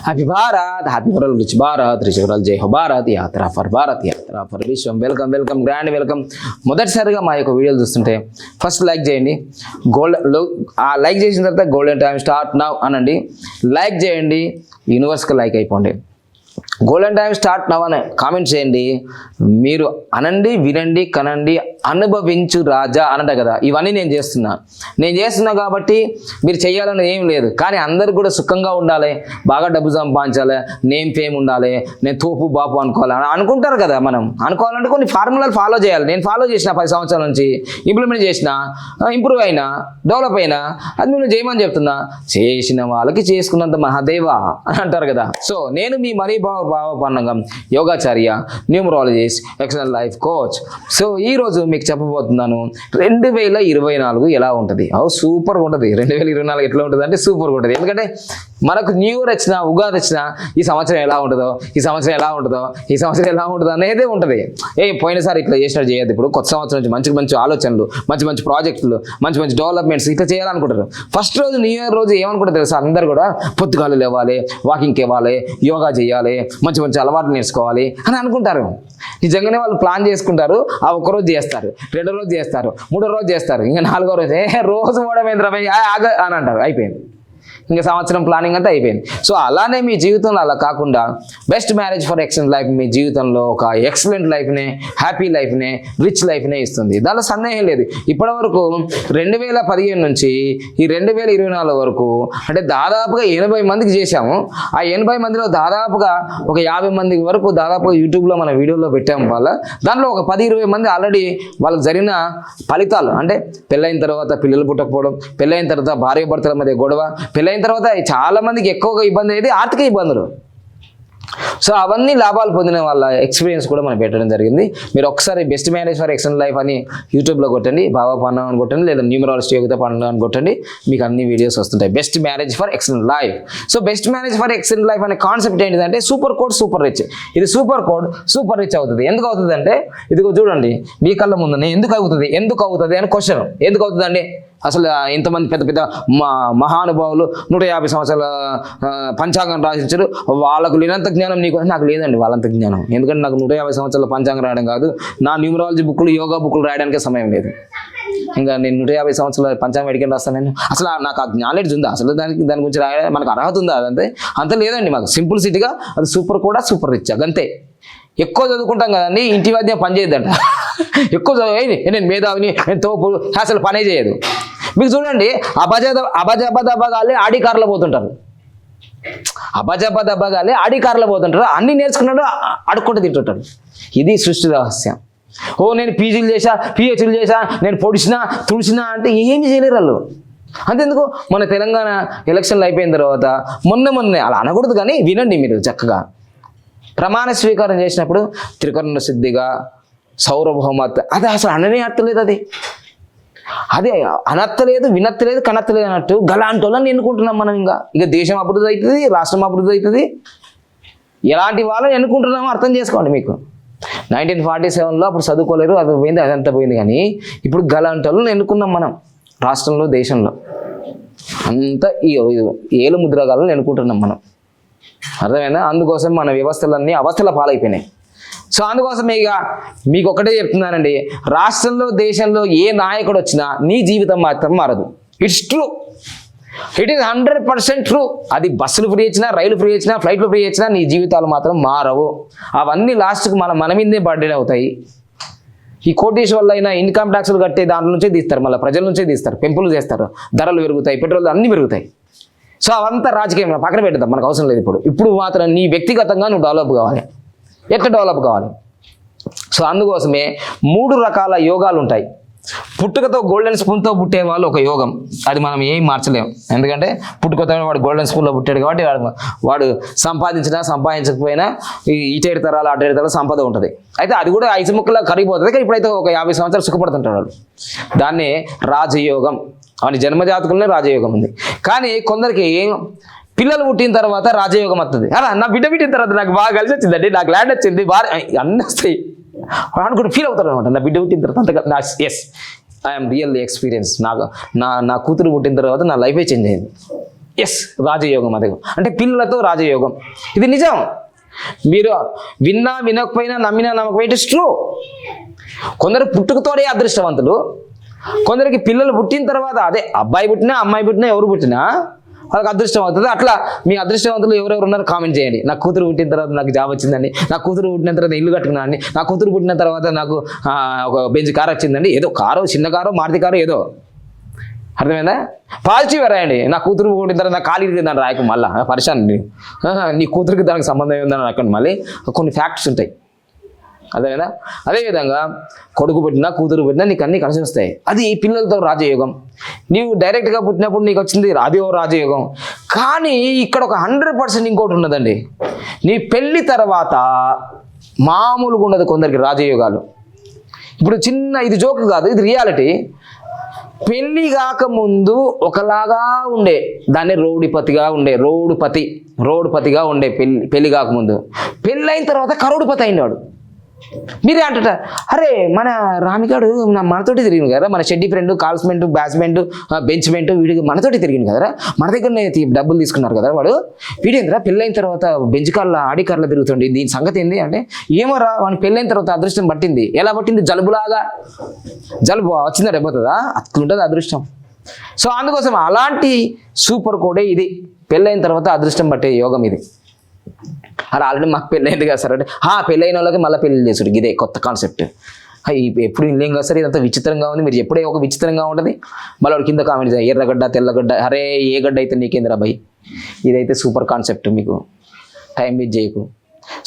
Happy Bharat, happy వరల్, rich Bharat, rich వరల్, జై హో భారత్, యాత్ర ఫర్ భారత్, యాత్ర for Vishwam. Welcome welcome, grand welcome. మొదటిసారిగా మా యొక్క వీడియోలు చూస్తుంటే ఫస్ట్ లైక్ చేయండి. లైక్ చేసిన తర్వాత గోల్డెన్ టైం స్టార్ట్ నౌ అనండి. లైక్ చేయండి, యూనివర్స్కి లైక్ అయిపోండి. గోల్డెన్ టైం స్టార్ట్ నవ్ అని కామెంట్ చేయండి. మీరు అనండి, వినండి, కనండి, అనుభవించు రాజా అనంట కదా. ఇవన్నీ నేను చేస్తున్నా కాబట్టి మీరు చేయాలని ఏం లేదు. కానీ అందరు కూడా సుఖంగా ఉండాలి, బాగా డబ్బు సంపాదించాలి, నేమ్ ఫేమ్ ఉండాలి, నేను తోపు బాపు అనుకోవాలి అని అనుకుంటారు కదా. మనం అనుకోవాలంటే కొన్ని ఫార్ములాలు ఫాలో చేయాలి. నేను ఫాలో చేసిన 10 సంవత్సరాల నుంచి ఇంప్లిమెంట్ చేసిన, ఇంప్రూవ్ అయినా, డెవలప్ అయినా, అది మీరు చేయమని చెప్తున్నా. చేసిన వాళ్ళకి చేసుకున్నంత మహాదేవా అని అంటారు కదా. సో నేను మీ మనీ భావపన్నంగం యోగాచార్య, numerologist, excellent life coach. So ఈరోజు మీకు చెప్పబోతున్నాను 2024 ఎలా ఉంటుంది. సూపర్గా ఉంటుంది. 2024 ఎట్లా ఉంటుంది అంటే సూపర్గా ఉంటుంది. ఎందుకంటే మనకు న్యూ ఇయర్ వచ్చినా, ఉగాది వచ్చినా ఈ సంవత్సరం ఎలా ఉంటుందో, ఈ సంవత్సరం ఎలా ఉంటుందో అనేదే ఉంటుంది. పోయినసారి ఇట్లా చేసినట్టు చేయద్దు. ఇప్పుడు కొత్త సంవత్సరం నుంచి మంచి మంచి ఆలోచనలు, మంచి మంచి ప్రాజెక్టులు, మంచి మంచి డెవలప్మెంట్స్ ఇట్లా చేయాలనుకుంటారు. ఫస్ట్ రోజు న్యూ ఇయర్ రోజు ఏమనుకుంటారు తెలుసా? అందరు కూడా పొద్దుగాలు లేవాలి, వాకింగ్కి ఇవ్వాలి, యోగా చేయాలి, మంచి మంచి అలవాట్లు నేర్చుకోవాలి అని అనుకుంటారు. నిజంగానే వాళ్ళు ప్లాన్ చేసుకుంటారు. ఆ ఒక్కరోజు చేస్తారు, 2వ రోజు చేస్తారు, 3వ రోజు చేస్తారు, ఇంకా 4వ రోజు రోజు ఓడమేంద్ర అని అంటారు. అయిపోయింది, ఇంకా సంవత్సరం ప్లానింగ్ అంతా అయిపోయింది. సో అలానే మీ జీవితంలో అలా కాకుండా best marriage for excellent life మీ జీవితంలో ఒక ఎక్సలెంట్ లైఫ్నే, హ్యాపీ లైఫ్నే, రిచ్ లైఫ్నే ఇస్తుంది. దానిలో సందేహం లేదు. ఇప్పటి వరకు 2015 నుంచి ఈ 2024 వరకు అంటే దాదాపుగా 80 మందికి చేశాము. ఆ 80 మందిలో దాదాపుగా ఒక 50 మంది వరకు దాదాపుగా యూట్యూబ్లో మన వీడియోలో పెట్టాము. దాంట్లో ఒక 10-20 మంది ఆల్రెడీ వాళ్ళకి జరిగిన ఫలితాలు అంటే పెళ్ళైన తర్వాత పిల్లలు పుట్టకపోవడం, పెళ్ళైన తర్వాత భార్య భర్తల మధ్య గొడవ, పెళ్ళైన తర్వాత చాలా మందికి ఎక్కువగా ఇబ్బంది అయితే ఆర్థిక ఇబ్బందులు. సో అవన్నీ లాభాలు పొందిన వాళ్ళ ఎక్స్పీరియన్స్ కూడా మనం పెట్టడం జరిగింది. మీరు ఒకసారి best marriage for excellent life అని యూట్యూబ్లో కొట్టండి, భావపన్నం అని కొట్టండి, లేదా న్యూమరాలజిస్ట్ యోగిత పన్నం అని కొట్టండి, మీకు అన్ని వీడియోస్ వస్తుంటాయి. Best marriage for excellent life. So best marriage for excellent life అనే కాన్సెప్ట్ ఏంటిదంటే సూపర్ కోడ్ సూపర్ రిచ్. ఇది సూపర్ కోడ్ సూపర్ రిచ్ అవుతుంది. ఎందుకు అవుతుంది అంటే ఇదిగో చూడండి మీ కళ్ళ ముందునే. ఎందుకు అవుతుంది అని క్వశ్చన్. ఎందుకు అవుతుందండి? అసలు ఇంతమంది పెద్ద పెద్ద మహానుభావులు 150 సంవత్సరాల పంచాంగం రాసించారు. వాళ్ళకు లేనంత జ్ఞానం నీకు, నాకు లేదండి వాళ్ళంత జ్ఞానం. ఎందుకంటే నాకు 150 సంవత్సరాల పంచాంగం రాయడం కాదు, నా న్యూమరాలజీ బుక్లు, యోగా బుక్లు రాయడానికే సమయం లేదు. ఇంకా నేను 150 సంవత్సరాల పంచాంగం ఎడికని రాస్తాను నేను? అసలు నాకు ఆ నాలెడ్జ్ ఉందా? అసలు దాని గురించి రాయడం మనకు అర్హత ఉందా? అదంతే అంత లేదండి మాకు. సింపుల్సిటీగా అది సూపర్ కూడా సూపర్ రిచ్ అంతే. ఎక్కువ చదువుకుంటాం కదండి, ఇంటి మధ్య పని చేయొద్దంట. ఎక్కువ చదువు నేను మేధావిని, నేను తోపు, అసలు పనే చేయదు. మీకు చూడండి అబజబదబగాలే ఆడి కార్లో పోతుంటారు. ఆడి కార్లో పోతుంటారు. అన్ని నేర్చుకున్నాడు, అడుక్కుంటూ తింటుంటారు. ఇది సృష్టి రహస్యం. నేను పీజీలు చేశా, పిహెచ్డీలు చేశా, నేను పొడిచినా తుడిచినా అంటే ఏమి చేయలేరు వాళ్ళు. అంతెందుకు మన తెలంగాణ ఎలక్షన్లు అయిపోయిన తర్వాత మొన్నే అలా అనకూడదు కానీ వినండి మీరు చక్కగా. ప్రమాణ స్వీకారం చేసినప్పుడు త్రికరణ సిద్ధిగా సౌరభౌమత్వ అది అసలు అననే అర్థలేదు. అదే అనత్తలేదు, వినత్తలేదు, కనత్తలేదు అన్నట్టు గలాంటి వాళ్ళని ఎన్నుకుంటున్నాం మనం. ఇక దేశం అభివృద్ధి అవుతుంది, రాష్ట్రం అభివృద్ధి అవుతుంది. ఎలాంటి వాళ్ళని ఎన్నుకుంటున్నామో అర్థం చేసుకోండి. మీకు 1947లో అప్పుడు చదువుకోలేరు, అది పోయింది, అదంతా పోయింది. కానీ ఇప్పుడు గలాంటి వాళ్ళని ఎన్నుకున్నాం మనం రాష్ట్రంలో, దేశంలో. అంతా ఈ ఏలు ముద్రగాలను ఎన్నుకుంటున్నాం మనం. అర్థమైనా? అందుకోసం మన వ్యవస్థలన్నీ అవస్థల పాలైపోయినాయి. సో అందుకోసం ఇక మీకు ఒకటే చెప్తున్నానండి, రాష్ట్రంలో, దేశంలో ఏ నాయకుడు వచ్చినా నీ జీవితం మాత్రం మారదు. It's true, it is 100% true. అది బస్సులు ఫ్రీ ఇచ్చినా, రైలు ఫ్రీ ఇచ్చినా, ఫ్లైట్లు ఫ్రీ ఇచ్చినా నీ జీవితాలు మాత్రం మారవు. అవన్నీ లాస్ట్కి మన మీదే బర్డెన్ అవుతాయి. ఈ కోటీశ్వర్లు అయినా ఇన్కమ్ ట్యాక్స్లు కట్టే దాంట్లో నుంచే తీస్తారు, మళ్ళీ ప్రజల నుంచే తీస్తారు, పెంపులు చేస్తారు, ధరలు పెరుగుతాయి, పెట్రోల్ అన్నీ పెరుగుతాయి. సో అవంతా రాజకీయం పక్కన పెడతాం, మనకు అవసరం లేదు. ఇప్పుడు మాత్రం నీ వ్యక్తిగతంగా నువ్వు డెవలప్ కావాలి. ఎట్లా డెవలప్ కావాలి? సో అందుకోసమే 3 రకాల యోగాలు ఉంటాయి. పుట్టుకతో గోల్డెన్ స్పూన్తో పుట్టే వాళ్ళు ఒక యోగం, అది మనం ఏం మార్చలేము. ఎందుకంటే పుట్టుకతో వాడు గోల్డెన్ స్పూన్లో పుట్టాడు కాబట్టి వాడు సంపాదించకపోయినా ఇటేడు తరాలు అటేడు తరాలు సంపద ఉంటుంది. అయితే అది కూడా 5 ముక్కలా కరిగిపోతుంది. కానీ ఇప్పుడైతే ఒక 50 సంవత్సరాలు సుఖపడుతుంటాడు వాడు. దాన్నే రాజయోగం. వాని జన్మజాతకులనే రాజయోగం ఉంది. కానీ కొందరికి పిల్లలు పుట్టిన తర్వాత రాజయోగం వస్తుంది. అలా నా బిడ్డ పుట్టిన తర్వాత నాకు బాగా కలిసి వచ్చిందండి, నాకు ల్యాండ్ వచ్చింది, అన్నీ వస్తాయి అనుకుంటే ఫీల్ అవుతారు అనమాట. నా బిడ్డ పుట్టిన తర్వాత అంతగా ఎస్ ఐఎమ్ రియల్లీ ఎక్స్పీరియన్స్. నా కూతురు పుట్టిన తర్వాత నా లైఫే చేంజ్ అయింది. ఎస్, రాజయోగం అది. అంటే పిల్లలతో రాజయోగం. ఇది నిజం. మీరు విన్నా వినకపోయినా, నమ్మినా నమ్మకపోయినా, ఇట్స్ ట్రూ. కొందరు పుట్టుకతోనే అదృష్టవంతులు, కొందరికి పిల్లలు పుట్టిన తర్వాత, అదే అబ్బాయి పుట్టినా అమ్మాయి పుట్టినా ఎవరు పుట్టినా వాళ్ళకి అదృష్టం అవుతుంది. అట్లా మీ అదృష్టవంతులు ఎవరెవరు ఉన్నారో కామెంట్ చేయండి. నా కూతురు పుట్టిన తర్వాత నాకు జాబ్ వచ్చిందండి, నా కూతురు పుట్టిన తర్వాత ఇల్లు కట్టుకున్నా అండి, నా కూతురు పుట్టిన తర్వాత నాకు ఒక బెంచ్ కారు వచ్చిందండి, ఏదో కారు, చిన్న కారు, మారుతి కారు, ఏదో. అర్థమైందా? పాజిటివ్ రాయండి. నా కూతురు పుట్టిన తర్వాత నా ఖాళీ దాన్ని రాయకు, మళ్ళీ పరిశాన్. నీ కూతురికి దానికి సంబంధం ఉందని రాకండి. మళ్ళీ కొన్ని ఫ్యాక్ట్స్ ఉంటాయి. అదేవిధంగా అదేవిధంగా కొడుకు పుట్టినా కూతురు పుట్టినా నీకు అన్నీ కలిసి వస్తాయి. అది పిల్లలతో రాజయోగం. నీవు డైరెక్ట్గా పుట్టినప్పుడు నీకు వచ్చింది రాజయోగం. కానీ ఇక్కడ ఒక 100% ఇంకోటి ఉన్నదండి. నీ పెళ్ళి తర్వాత మామూలుగా ఉండదు కొందరికి రాజయోగాలు. ఇప్పుడు చిన్న, ఇది జోక్ కాదు, ఇది రియాలిటీ. పెళ్ళి కాకముందు ఒకలాగా ఉండే దాన్ని రోడ్డుపతిగా ఉండే పెళ్ళి కాకముందు. పెళ్ళి అయిన తర్వాత కరోడుపతి అయినాడు. మీరే అంటారు, అరే మన రామిగాడు మనతోటి తిరిగింది కదా, మన షెడ్డీ ఫ్రెండ్, కాల్స్మెంట్, బ్యాట్స్మెంట్, బెంచ్మెంట్, వీడికి మనతోటి తిరిగింది కదరా, మన దగ్గరనే డబ్బులు తీసుకున్నారు కదా వాడు, వీడేంద్రా పెళ్ళైన తర్వాత బెంచ్ కార్లో, ఆడి కార్లో తిరుగుతుంది, దీని సంగతి ఏంది అంటే, ఏమోరా వాడిని పెళ్ళైన తర్వాత అదృష్టం పట్టింది. ఎలా పట్టింది? జలుబు వచ్చిందా రెబ్బతుందా, అట్లుంటుంది అదృష్టం. సో అందుకోసం అలాంటి సూపర్ కోడే ఇది. పెళ్ళైన తర్వాత అదృష్టం పట్టే యోగం ఇది. అలా ఆల్రెడీ మాకు పెళ్ళైంది కదా సార్ అంటే, పెళ్ళైన వాళ్ళకి మళ్ళీ పెళ్ళి చేసుడు, ఇదే కొత్త కాన్సెప్ట్. ఎప్పుడు ఇల్లేం కదా సార్, ఇదంతా విచిత్రంగా ఉంది, మీరు ఎప్పుడే ఒక విచిత్రంగా ఉంటుంది. మళ్ళీ వాడు కింద కామెంట్ చేయాలి, ఎర్రగడ్డ తెల్లగడ్డ, అరే ఏ గడ్డ అయితే నీకేందిరా భయ్. ఇదైతే సూపర్ కాన్సెప్ట్, మీకు టైం వేస్ట్ చేయకు.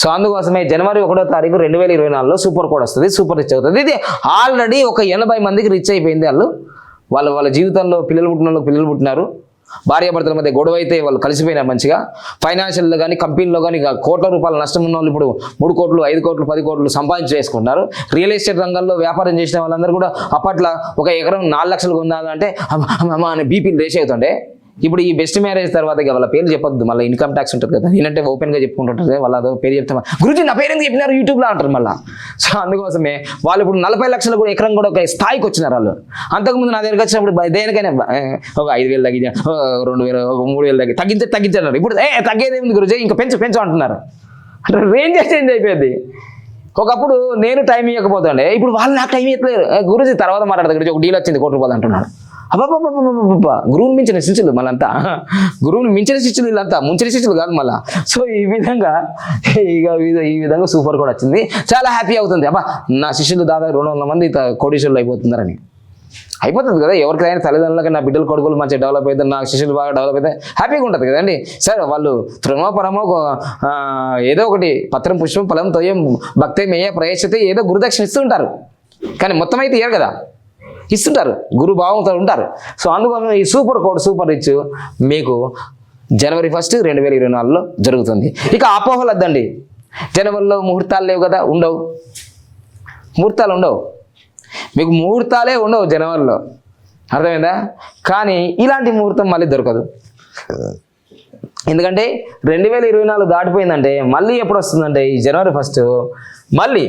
సో అందుకోసమే జనవరి 1వ తారీఖు 2024లో సూపర్ కోడ్ వస్తుంది, సూపర్ రిచ్ అవుతుంది. ఇది ఆల్రెడీ ఒక 80 మందికి రిచ్ అయిపోయింది. వాళ్ళ జీవితంలో పిల్లలు పుట్టినారు. భార్యాభర్తల మధ్య గొడవ అయితే వాళ్ళు కలిసిపోయినారు మంచిగా. ఫైనాన్షియల్లో కానీ, కంపెనీలో కానీ కోట్ల రూపాయల నష్టం ఉన్న వాళ్ళు ఇప్పుడు 3 కోట్లు, 5 కోట్లు, 10 కోట్లు సంపాదించి వేసుకుంటున్నారు. రియల్ ఎస్టేట్ రంగంలో వ్యాపారం చేసిన వాళ్ళందరూ కూడా అప్పట్లో ఒక ఎకరం 4 లక్షలు కొనాలంటే అమ్మ అని బీపీలు రేస్ అవుతుండే. ఇప్పుడు ఈ బెస్ట్ మ్యారేజ్ తర్వాత వాళ్ళ పేర్లు చెప్పొద్దు, మళ్ళీ ఇన్కమ్ ట్యాక్స్ ఉంటుంది కదా, నేనంటే ఓపెన్గా చెప్పుకుంటుంటారు. వాళ్ళ అదో పేరు చెప్తామా, గురించి నా పేరు ఎందుకు చెప్పినారు యూట్యూబ్లో అంటారు మళ్ళీ. సో అందుకోసమే వాళ్ళు ఇప్పుడు 40 లక్షలు కూడా ఎకరం కూడా ఒక స్థాయికి వచ్చినారు వాళ్ళు. అంతకుముందు నా దగ్గరికి వచ్చినప్పుడు దేనికైనా ఒక 5,000 తగ్గించా, 2,000, 3,000 తగ్గించారు. ఇప్పుడు తగ్గేది ఏముంది గురించి, ఇంకా పెంచు అంటున్నారు. అంటే రేంజ్ చేంజ్ అయిపోయింది. ఒకప్పుడు నేను టైం ఇవ్వకపోతుండే, ఇప్పుడు వాళ్ళు నాకు టైం ఇవ్వట్లేదు. గురించి తర్వాత మాట్లాడదు, గురించి ఒక డీల్ వచ్చింది ₹1,00,000 అంటున్నాడు. అబ్బాబ్బా, గురువుని మించిన శిష్యులు మళ్ళంతా, గురువుని మించిన శిష్యులు వీళ్ళంతా, ముంచిన శిష్యులు కాదు మళ్ళా. సో ఈ విధంగా సూపర్ కూడా వచ్చింది. చాలా హ్యాపీ అవుతుంది. అబ్బా నా శిష్యులు దాదాపు 200 మంది కోటీశ్వరులు అయిపోతున్నారని. అయిపోతుంది కదా, ఎవరికైనా తల్లిదండ్రులకి నా బిడ్డలు కొడుకులు మంచిగా డెవలప్ అవుతారు, నా శిష్యులు బాగా డెవలప్ అయితే హ్యాపీగా ఉంటుంది కదండి. సరే వాళ్ళు త్రుమో ఏదో ఒకటి పత్రం పుష్పం ఫలం తోయం భక్తే మేయ ప్రయశతే ఏదో గురుదక్షిణ ఇస్తుంటారు, కానీ మొత్తం అయితే ఇయ్యరు కదా, ఇస్తుంటారు, గురు భావంతో ఉంటారు. సో అందుకోసం ఈ సూపర్ కోడ్, సూపర్ రిచ్ మీకు జనవరి 1, 2024లో జరుగుతుంది. ఇక అపోహలు వద్దండి. జనవరిలో ముహూర్తాలు లేవు కదా, ముహూర్తాలు ఉండవు, మీకు ముహూర్తాలే ఉండవు జనవరిలో, అర్థమైందా? కానీ ఇలాంటి ముహూర్తం మళ్ళీ దొరకదు. ఎందుకంటే 2024 దాటిపోయిందంటే మళ్ళీ ఎప్పుడు వస్తుందంటే ఈ జనవరి 1 మళ్ళీ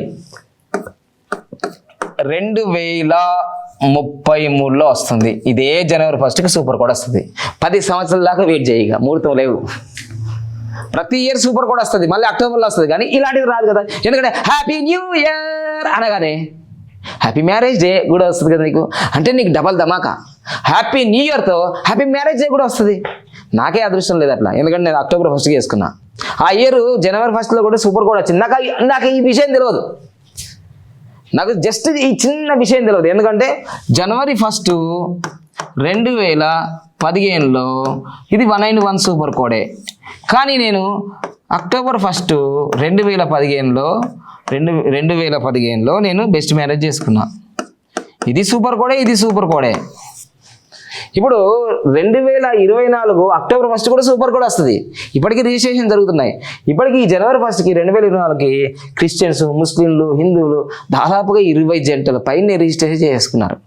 2033లో వస్తుంది. ఇదే జనవరి 1కి సూపర్ కోడ్ వస్తుంది. 10 సంవత్సరాల దాకా వెయిట్ చేయగా, ముహూర్తం లేవు. ప్రతి ఇయర్ సూపర్ కోడ్ వస్తుంది, మళ్ళీ అక్టోబర్లో వస్తుంది, కానీ ఇలాంటిది రాదు కదా. ఎందుకంటే హ్యాపీ న్యూ ఇయర్ అనగానే హ్యాపీ మ్యారేజ్ డే కూడా వస్తుంది కదా నీకు, అంటే నీకు డబల్ ధమాకా. హ్యాపీ న్యూ ఇయర్తో హ్యాపీ మ్యారేజ్ డే కూడా వస్తుంది. నాకే అదృష్టం లేదు అట్లా, ఎందుకంటే నేను అక్టోబర్ 1కి వేసుకున్నా. ఆ ఇయర్ జనవరి 1లో కూడా సూపర్ కోడ్ వచ్చింది. నాకు ఈ విషయం తెలియదు, నాకు జస్ట్ ఈ చిన్న విషయం తెలియదు. ఎందుకంటే జనవరి 1, 2015లో ఇది 191 సూపర్ కోడే, కానీ నేను అక్టోబర్ 1, 2015లో నేను బెస్ట్ మ్యారేజ్ చేసుకున్నా. ఇది సూపర్ కోడే. ఇప్పుడు 2024 అక్టోబర్ 1 కూడా సూపర్ కోడ్ వస్తుంది. ఇప్పటికీ రిజిస్ట్రేషన్ జరుగుతున్నాయి. ఇప్పటికీ ఈ జనవరి 1కి 2024కి క్రిస్టియన్స్, ముస్లింలు, హిందువులు దాదాపుగా 20 జంటల పైన రిజిస్ట్రేషన్ చేసుకున్నారు.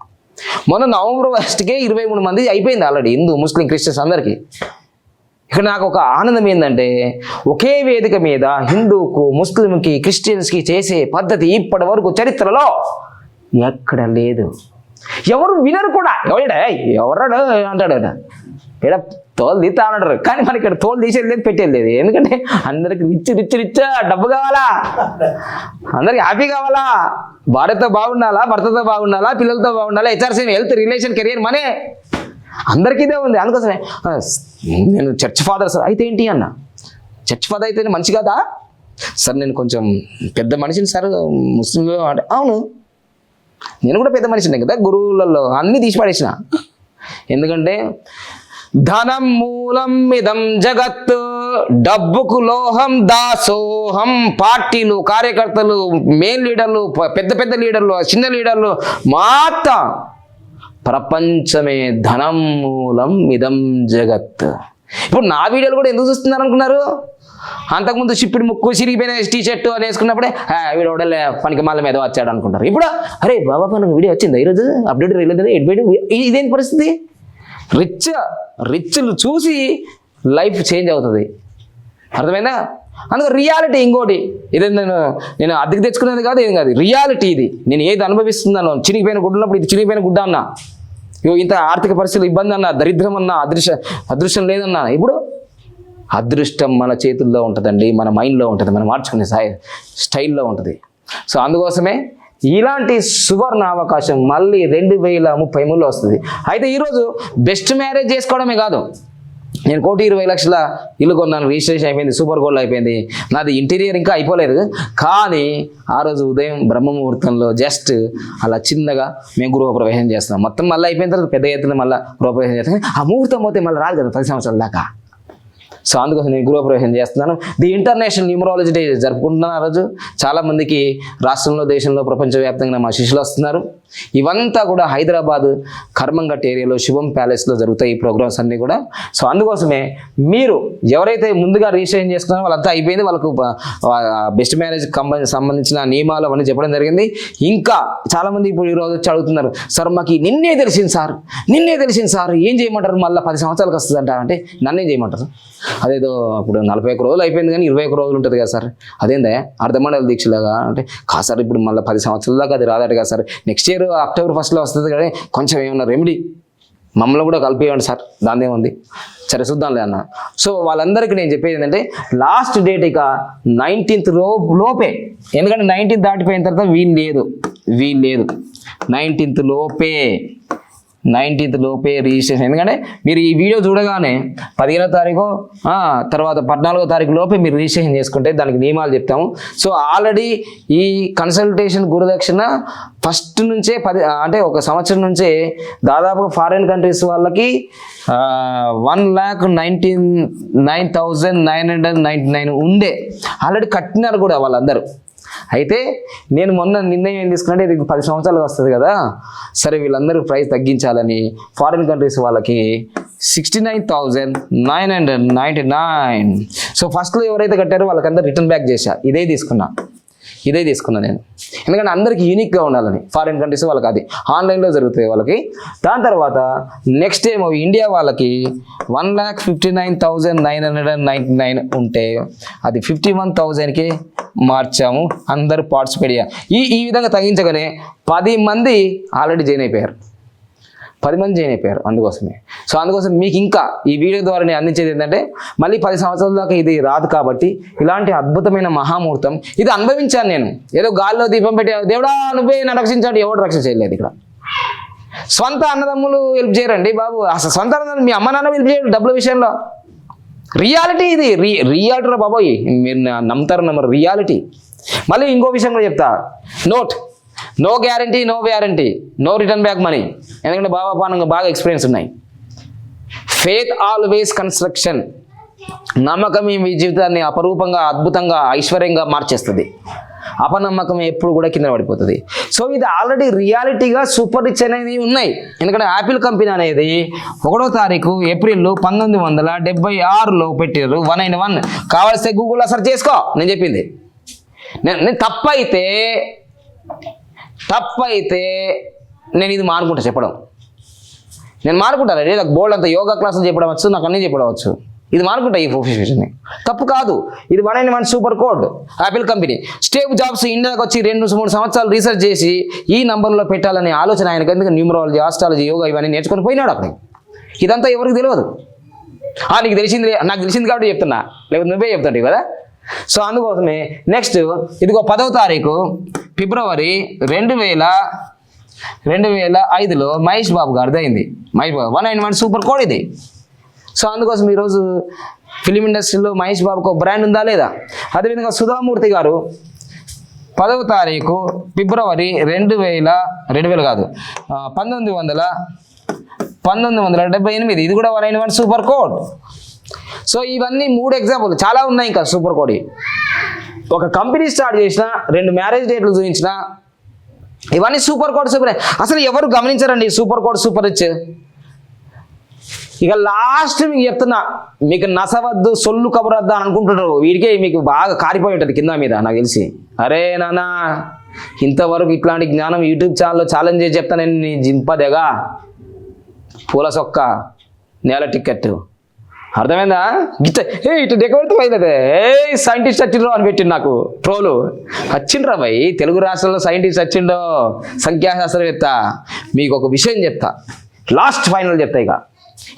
మొన్న నవంబర్ 1కే 23 మంది అయిపోయింది ఆల్రెడీ, హిందూ, ముస్లిం, క్రిస్టియన్స్ అందరికీ. ఇక్కడ నాకు ఒక ఆనందం ఏంటంటే ఒకే వేదిక మీద హిందూకు, ముస్లింకి, క్రిస్టియన్స్కి చేసే పద్ధతి ఇప్పటి వరకు చరిత్రలో ఎక్కడ లేదు. ఎవరు వినరు కూడా. ఎవరాడు అంటాడు, ఇక్కడ తోలు తీస్తా అంటారు, కానీ మనకి ఇక్కడ తోలు తీసేది లేదు, పెట్టేది లేదు. ఎందుకంటే అందరికి రిచ్ డబ్బు కావాలా, అందరికి హ్యాపీ కావాలా, భార్యతో బాగుండాలా, భర్తతో బాగుండాలా, పిల్లలతో బాగుండాలా, హెచ్ఆర్సీ హెల్త్ రిలేషన్ కెరియర్ మనే అందరికీ ఇదే ఉంది. అందుకోసమే నేను చర్చ్ ఫాదర్ సార్. అయితే ఏంటి అన్న, చర్చ్ ఫాదర్ అయితే మంచి కదా సార్, నేను కొంచెం పెద్ద మనిషిని సార్ ముస్లింలో అంటే, అవును నేను కూడా పెద్ద మనిషినే కదా, గురువులలో అన్నీ తీసి పడేసిన. ఎందుకంటే ధనం మూలం ఇదం జగత్, డబ్బుకు లోహం దాసోహం. పార్టీలు, కార్యకర్తలు, మెయిన్ లీడర్లు, పెద్ద లీడర్లు, చిన్న లీడర్లు మొత్తం ప్రపంచమే ధనం మూలం ఇదం జగత్. ఇప్పుడు నా వీడియోలు కూడా ఎందుకు చూస్తున్నారు అనుకున్నారు? అంతకుముందు షిప్పిడి ముక్కు, చిరిగిపోయిన టీ-షర్ట్ అని వేసుకున్నప్పుడే వీడు ఓడలే పనికి మళ్ళీ మీద వచ్చాడు అనుకుంటారు. ఇప్పుడు అరే బాబా పనికి వీడియో వచ్చిందా ఈరోజు, అప్డేట్ వెళ్ళదు, ఇదేంటి పరిస్థితి? రిచ్లు చూసి లైఫ్ చేంజ్ అవుతుంది, అర్థమైందా? అందుకు రియాలిటీ ఇంకోటి, ఇది నేను అద్దెకి తెచ్చుకునేది కాదు, ఏం కాదు, రియాలిటీ ఇది. నేను ఏది అనుభవిస్తున్నాను, చిరిగిపోయిన గుడ్డ ఉన్నప్పుడు ఇది చిరిగిపోయిన గుడ్డ అన్నా, ఇంత ఆర్థిక పరిస్థితులు ఇబ్బంది అన్నా, దరిద్రం అన్నా, అదృష్టం లేదన్నా. ఇప్పుడు అదృష్టం మన చేతుల్లో ఉంటుందండి, మన మైండ్లో ఉంటుంది, మనం మార్చుకునే స్టైల్లో ఉంటుంది. సో అందుకోసమే ఇలాంటి సువర్ణ అవకాశం మళ్ళీ 2033లో వస్తుంది. అయితే ఈరోజు బెస్ట్ మ్యారేజ్ చేసుకోవడమే కాదు, నేను 1,20,00,000 ఇల్లు కొన్నాను, రిజిస్ట్రేషన్ అయిపోయింది, సూపర్ గోల్డ్ అయిపోయింది, నాది ఇంటీరియర్ ఇంకా అయిపోలేదు. కానీ ఆ రోజు ఉదయం బ్రహ్మముహూర్తంలో జస్ట్ అలా చిన్నగా మేము గృహప్రవేశం చేస్తున్నాం. మొత్తం మళ్ళీ అయిపోయిన తర్వాత పెద్ద ఎత్తున మళ్ళీ గృహప్రవేశం చేస్తాం. ఆ ముహూర్తం పోతే మళ్ళీ రాదు కదా 10 సంవత్సరాల దాకా. సో అందుకోసం నేను గృహప్రవేశం చేస్తున్నాను. ది ఇంటర్నేషనల్ న్యూమరాలజీ డే జరుపుకుంటున్నాను. ఆ రోజు చాలామందికి రాష్ట్రంలో, దేశంలో, ప్రపంచవ్యాప్తంగా మా శిష్యులు వస్తున్నారు. ఇవంతా కూడా హైదరాబాద్ కర్మంఘట్ ఏరియాలో శుభం ప్యాలెస్లో జరుగుతాయి ఈ ప్రోగ్రామ్స్ అన్నీ కూడా. సో అందుకోసమే మీరు ఎవరైతే ముందుగా రిజిస్ట్రేషన్ చేసుకున్నారో వాళ్ళంతా అయిపోయింది, వాళ్ళకు బెస్ట్ మ్యారేజ్ సంబంధించిన నియమాలు అవన్నీ చెప్పడం జరిగింది. ఇంకా చాలామంది ఇప్పుడు ఈరోజు వచ్చి అడుగుతున్నారు, సార్ మాకు నిన్నే తెలిసింది సార్ ఏం చేయమంటారు, మళ్ళీ 10 సంవత్సరాలకు వస్తుందంట అంటే నన్నేం చేయమంటారు? అదేదో అప్పుడు 41 రోజులు అయిపోయింది కానీ 21 రోజులు ఉంటుంది కదా సార్, అదేందా అర్ధమండల దీక్షలాగా అంటే? కాదు సార్, ఇప్పుడు మళ్ళీ 10 సంవత్సరాల దాకా అది రాదట కదా సార్, నెక్స్ట్ ఇయర్ అక్టోబర్ 1 వస్తుంది కానీ కొంచెం ఏమన్నా రెమెడీ మమ్మల్ని కూడా కలిపేయండి సార్, దానిదేముంది, సరే చూద్దాంలే అన్న. సో వాళ్ళందరికీ నేను చెప్పేది ఏంటంటే లాస్ట్ డేట్ ఇక 19th లోపే, ఎందుకంటే 19th దాటిపోయిన తర్వాత వీలు లేదు 19th లోపే రిజిస్ట్రేషన్. ఎందుకంటే మీరు ఈ వీడియో చూడగానే 15వ తారీఖు తర్వాత 14వ తారీఖు లోపే మీరు రిజిస్ట్రేషన్ చేసుకుంటే దానికి నియమాలు చెప్తాము. సో ఆల్రెడీ ఈ కన్సల్టేషన్ గురుదక్షిణ ఫస్ట్ నుంచే అంటే ఒక సంవత్సరం నుంచే దాదాపుగా ఫారిన్ కంట్రీస్ వాళ్ళకి 1,99,999 ఉండే ఆల్రెడీ కట్టినారు కూడా వాళ్ళందరూ. అయితే నేను మొన్న నిర్ణయం ఏం తీసుకున్నట్టే ఇది 10 సంవత్సరాలకు వస్తుంది కదా, సరే వీళ్ళందరూ ప్రైస్ తగ్గించాలని ఫారిన్ కంట్రీస్ వాళ్ళకి 69,999. సో ఫస్ట్లో ఎవరైతే కట్టారో వాళ్ళకందరూ రిటర్న్ బ్యాక్ చేశా, ఇదే తీసుకున్నా నేను, ఎందుకంటే అందరికీ యూనిక్గా ఉండాలని. ఫారిన్ కంట్రీస్ వాళ్ళకి అది ఆన్లైన్లో జరుగుతాయి వాళ్ళకి. దాని తర్వాత నెక్స్ట్ ఏమో ఇండియా వాళ్ళకి 1,59,999 ఉంటే అది 51,000కి మార్చాము. అందరూ పార్టిసిపేట్ ఈ విధంగా తగ్గించగానే 10 మంది ఆల్రెడీ జాయిన్ అయిపోయారు. అందుకోసమే. సో అందుకోసం మీకు ఇంకా ఈ వీడియో ద్వారా నేను అందించేది ఏంటంటే మళ్ళీ 10 సంవత్సరాల దాకా ఇది రాదు కాబట్టి ఇలాంటి అద్భుతమైన మహాముహూర్తం ఇది అనుభవించాను నేను. ఏదో గాల్లో దీపం పెట్టి దేవుడా నువ్వే నన్ను రక్షించాడు, ఎవడు రక్షణ చేయలేదు. ఇక్కడ సొంత అన్నదమ్ములు హెల్ప్ చేయరండి బాబు, అసలు సొంత అన్నదమ్ములు మీ అమ్మ నాన్న హెల్ప్ చేయరు డబ్బుల విషయంలో. రియాలిటీ ఇది, రియాలిటీ రా బాబోయ్, మీరు నమ్ముతారు నమ్మరు, రియాలిటీ. మళ్ళీ ఇంకో విషయం కూడా చెప్తా, note, no guarantee, no warranty, no return back money. ఎందుకంటే బాగా ఎక్స్పీరియన్స్ ఉన్నాయి. ఫేత్ ఆల్వేస్ కన్స్ట్రక్షన్, నమ్మకం మీ జీవితాన్ని అపరూపంగా, అద్భుతంగా, ఐశ్వర్యంగా మార్చేస్తుంది. అపనమ్మకం ఎప్పుడు కూడా కింద పడిపోతుంది. సో ఇది ఆల్రెడీ రియాలిటీగా సూపర్ రిచ్ అనేవి ఉన్నాయి. ఎందుకంటే యాపిల్ కంపెనీ అనేది 1వ తారీఖు ఏప్రిల్ 1976లో పెట్టారు 191. కావాల్స్తే గూగుల్లో సెర్చ్ చేసుకో, నేను చెప్పింది. నేను తప్పైతే నేను ఇది మానుకుంటా చెప్పడం, నేను మానుకుంటాను. లేదా బోల్డ్ అంత యోగా క్లాసులు చెప్పడం వచ్చు, నాకు అన్నీ చెప్పడం వచ్చు, ఇది మానుకుంటా. ఈ ప్రొఫెషన్ని తప్పు కాదు. ఇది 191 super code. Apple company Steve jobs ఇండియాకి వచ్చి 2-3 సంవత్సరాలు రీసెర్చ్ చేసి ఈ నంబర్లో పెట్టాలనే ఆలోచన ఆయనకు, ఎందుకంటే న్యూమరాలజీ, ఆస్ట్రాలజీ, యోగా ఇవన్నీ నేర్చుకొని పోయినాడు అక్కడ. ఇదంతా ఎవరికి తెలియదు. నీకు తెలిసింది, నాకు తెలిసింది కాబట్టి చెప్తున్నా, లేకపోతే నువ్వే చెప్తాడు కదా. సో అందుకోసమే నెక్స్ట్ ఇదిగో 10వ తారీఖు ఫిబ్రవరి 2005లో మహేష్ బాబు గారిది అయింది. మహేష్ బాబు 191 సూపర్ కోడ్ ఇది. సో అందుకోసం ఈరోజు ఫిలిం ఇండస్ట్రీలో మహేష్ బాబుకు ఒక బ్రాండ్ ఉందా లేదా. అదేవిధంగా సుధామూర్తి గారు 10వ తారీఖు ఫిబ్రవరి 1978, ఇది కూడా 191 సూపర్ కోడ్. సో ఇవన్నీ 3 ఎగ్జాంపుల్, చాలా ఉన్నాయి ఇంకా సూపర్ కోడ్. ఒక కంపెనీ స్టార్ట్ చేసిన, 2 మ్యారేజ్ డేట్లు చూపించిన, ఇవన్నీ సూపర్ కోడ్. అసలు ఎవరు గమనించారండి సూపర్ కోడ్ సూపర్ రిచ్. ఇక లాస్ట్ మీకు చెప్తున్నా, మీకు నసవద్దు సొల్లు కబురద్దు అని అనుకుంటున్నారు, వీడికే మీకు బాగా కారిపోయి ఉంటుంది కింద మీద నాకు తెలిసి. అరే నాన్న, ఇంతవరకు ఇట్లాంటి జ్ఞానం యూట్యూబ్ ఛానల్లో ఛాలెంజ్ చేసి చెప్తాను నేను. నీ జింపదెగా పూల సొక్క నేల టికెట్ అర్థమైందా. గిట్ట ఇటు డెకబెడితే పోయింది. సైంటిస్ట్ వచ్చిండ్రో అని పెట్టిండు నాకు ట్రోలు. వచ్చిండ్రా భయ్, తెలుగు రాష్ట్రాల్లో సైంటిస్ట్ వచ్చిండో, సంఖ్యాశాస్త్రవేత్త. మీకు ఒక విషయం చెప్తా, లాస్ట్ ఫైనల్ చెప్తా ఇక,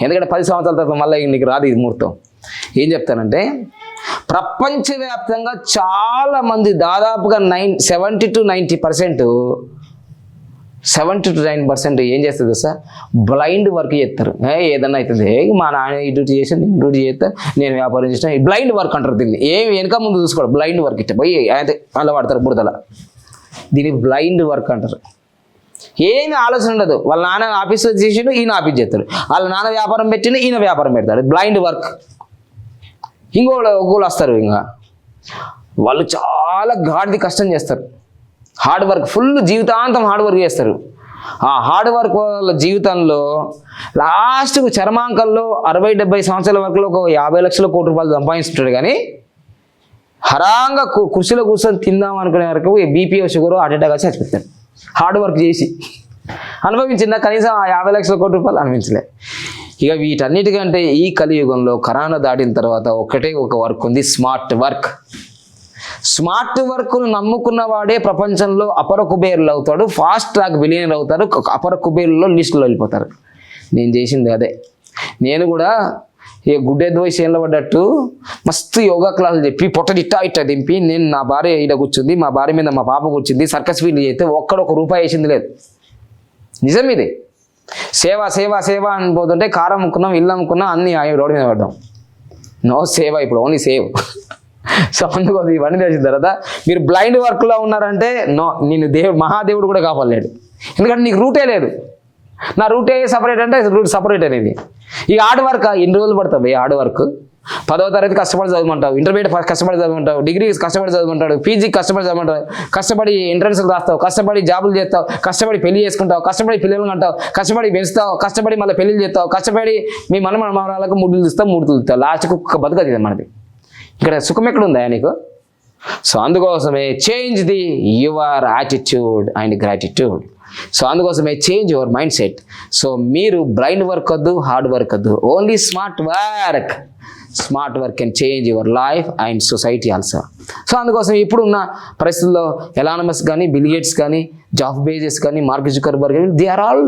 ఎందుకంటే 10 సంవత్సరాల తర్వాత మళ్ళీ నీకు రాదు ఇది ముహూర్తం. ఏం చెప్తానంటే, ప్రపంచవ్యాప్తంగా చాలామంది దాదాపుగా 70-90% ఏం చేస్తుంది సార్, బ్లైండ్ వర్క్ చేస్తారు. ఏదన్నా అవుతుంది, మా నాన్న ఈ డ్యూటీ చేసి నేను డ్యూటీ చేస్తా, నేను వ్యాపారం చేసిన, బ్లైండ్ వర్క్ అంటారు దీన్ని. ఏమి వెనక ముందు చూసుకోవడం బ్లైండ్ వర్క్. ఇట్ట పోయి అయితే అలా వాడతారు బుడతల, దీన్ని బ్లైండ్ వర్క్ అంటారు. ఏమి ఆలోచన ఉండదు. వాళ్ళ నాన్న ఆఫీస్లో చేసిండు, ఈయన ఆఫీస్ చేస్తాడు. వాళ్ళ నాన్న వ్యాపారం పెట్టిండు, ఈయన వ్యాపారం పెడతాడు. Blind work. ఒకళ్ళు వస్తారు, ఇంకా వాళ్ళు చాలా గాడిది కష్టం చేస్తారు, హార్డ్ వర్క్, ఫుల్ జీవితాంతం హార్డ్ వర్క్ చేస్తారు. ఆ హార్డ్ వర్క్ వాళ్ళ జీవితంలో లాస్ట్కు చర్మాంకంలో 60-70 సంవత్సరాల వరకు ఒక 50 లక్షల కోట్ల రూపాయలు సంపాదిస్తుంటాడు. కానీ హరాంగా కుర్చీలో కూర్చొని తిందాం అనుకునే వరకు బీపీ షుగర్ హార్ట్ అటాక్ వచ్చి చచ్చిపోతాడు. హార్డ్ వర్క్ చేసి అనుభవించిందా కనీసం ఆ 50 లక్షల కోట్ల రూపాయలు అనిపించలే. ఇక వీటన్నిటికంటే ఈ కలియుగంలో కరోనా దాటిన తర్వాత ఒకటే ఒక వర్క్ ఉంది, స్మార్ట్ వర్క్. స్మార్ట్ వర్క్ను నమ్ముకున్న వాడే ప్రపంచంలో అపర కుబేరులు అవుతాడు, ఫాస్ట్ ట్రాక్ బిలియనర్ అవుతారు, అపర కుబేరులో లిస్టులో వెళ్ళిపోతారు. నేను చేసింది అదే. నేను కూడా ఏ గుడ్డెద్దు వయసు ఏళ్ళ పడ్డట్టు మస్తు యోగా క్లాసులు చెప్పి పొట్టది ఇట్టా దింపి, నేను నా భార్య ఈడ కూర్చుంది, మా భార్య మీద మా పాప కూర్చుంది, సర్కస్ ఫీల్డ్ చేస్తే ఒక్క రూపాయి వేసింది లేదు. నిజం ఇది. సేవ సేవ సేవ అని పోతుంటే కారం అమ్ముకున్నాం, ఇల్లు అమ్ముకున్నాం, అన్నీ రోడ్డు మీద పడ్డాం. నో సేవ, ఇప్పుడు ఓన్లీ సేవ్. సో అందుకోసం ఇవన్నీ తెలిసిన తర్వాత మీరు బ్లైండ్ వర్క్లో ఉన్నారంటే నో, నేను మహాదేవుడు కూడా కాపాడలేడు. ఎందుకంటే నీకు రూటే లేదు. నా రూటే సపరేట్ అంటే రూట్ సపరేట్ అనేది. ఇక హార్డ్ వర్క్ ఎన్ని రోజులు పడుతుంది హార్డ్ వర్క్. 10వ తరగతి కష్టపడి చదవమంటావు, ఇంటర్మీడియట్ కష్టపడి చదవమంటావు, డిగ్రీ కష్టపడి చదవమంటాడు, పీజీ కష్టపడి చదవమంటావు, కష్టపడి ఎంట్రన్స్లు రాస్తావు, కష్టపడి జాబులు చేస్తావు, కష్టపడి పెళ్లి చేసుకుంటావు, కష్టపడి పిల్లలు అంటావు, కష్టపడి పెంచుతావు, కష్టపడి మళ్ళీ పెళ్లిళ్ళు చేస్తావు, కష్టపడి మీ మనవరాలకు ముడ్డులు తీస్తావు, మూడు తీస్తావు, లాస్ట్కు బతుకది మనది. ఇక్కడ సుఖం ఎక్కడ ఉందా నీకు? సో అందుకోసమే change the your attitude and gratitude. So అందుకోసమే change your mind set. So మీరు బ్లైండ్ వర్క్ వద్దు, హార్డ్ వర్క్ వద్దు, only smart work. Smart work can change your life and society also. So అందుకోసం ఇప్పుడున్న పరిస్థితుల్లో ఎలాన్ మస్క్ కానీ, Bill Gates కానీ, Jeff Bezos కానీ, మార్క్ జుకర్బర్గ్ కానీ, they are all,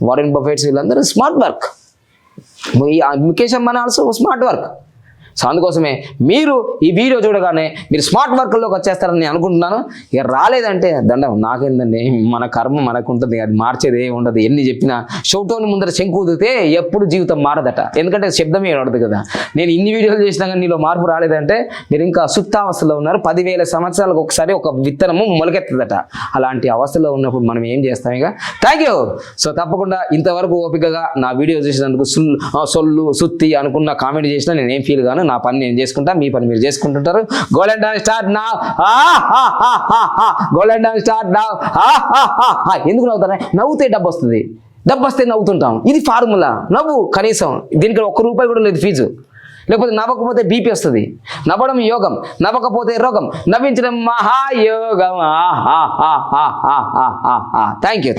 Warren Buffetts, వీళ్ళందరూ smart work. Mukesh Ambani also smart work. So అందుకోసమే మీరు ఈ వీడియో చూడగానే మీరు స్మార్ట్ వర్క్లోకి వచ్చేస్తారని నేను అనుకుంటున్నాను. ఇక రాలేదంటే దండం, నాకేందండి, మన కర్మ మనకు ఉంటుంది, అది మార్చేది ఏమి ఉండదు. ఎన్ని చెప్పినా షౌటోని ముందర శంకు ఊదితే ఎప్పుడు జీవితం మారదట, ఎందుకంటే శబ్దమే ఉండదు కదా. నేను ఇన్ని వీడియోలు చేసినా కానీ నీలో మార్పు రాలేదంటే మీరు ఇంకా సుప్తావస్థలో ఉన్నారు. 10,000 సంవత్సరాలకు ఒకసారి ఒక విత్తనము మొలకెత్తదట. అలాంటి అవస్థలో ఉన్నప్పుడు మనం ఏం చేస్తాం? ఇక థ్యాంక్ యూ. సో తప్పకుండా ఇంతవరకు ఓపికగా నా వీడియో చూసినందుకు సొల్లు సుత్తి అనుకున్న కామెంట్ చేసినా నేను ఏం ఫీల్ గాను. నా పని నేను చేసుకుంటా, మీ పని మీరు చేసుకుంటుంటారు. Golden dance start now. Golden dance start now. ఎందుకు నవ్వుతారా? నవ్వుతే డబ్బు వస్తుంది, డబ్బు వస్తే నవ్వుతుంటాం. ఇది ఫార్ములా. నవ్వు కనీసం, దీనికి ₹1 కూడా లేదు ఫీజు. లేకపోతే నవ్వకపోతే బీపీ వస్తుంది. నవ్వడం యోగం, నవ్వకపోతే రోగం, నవ్వించడం మహాయోగం. Thank you.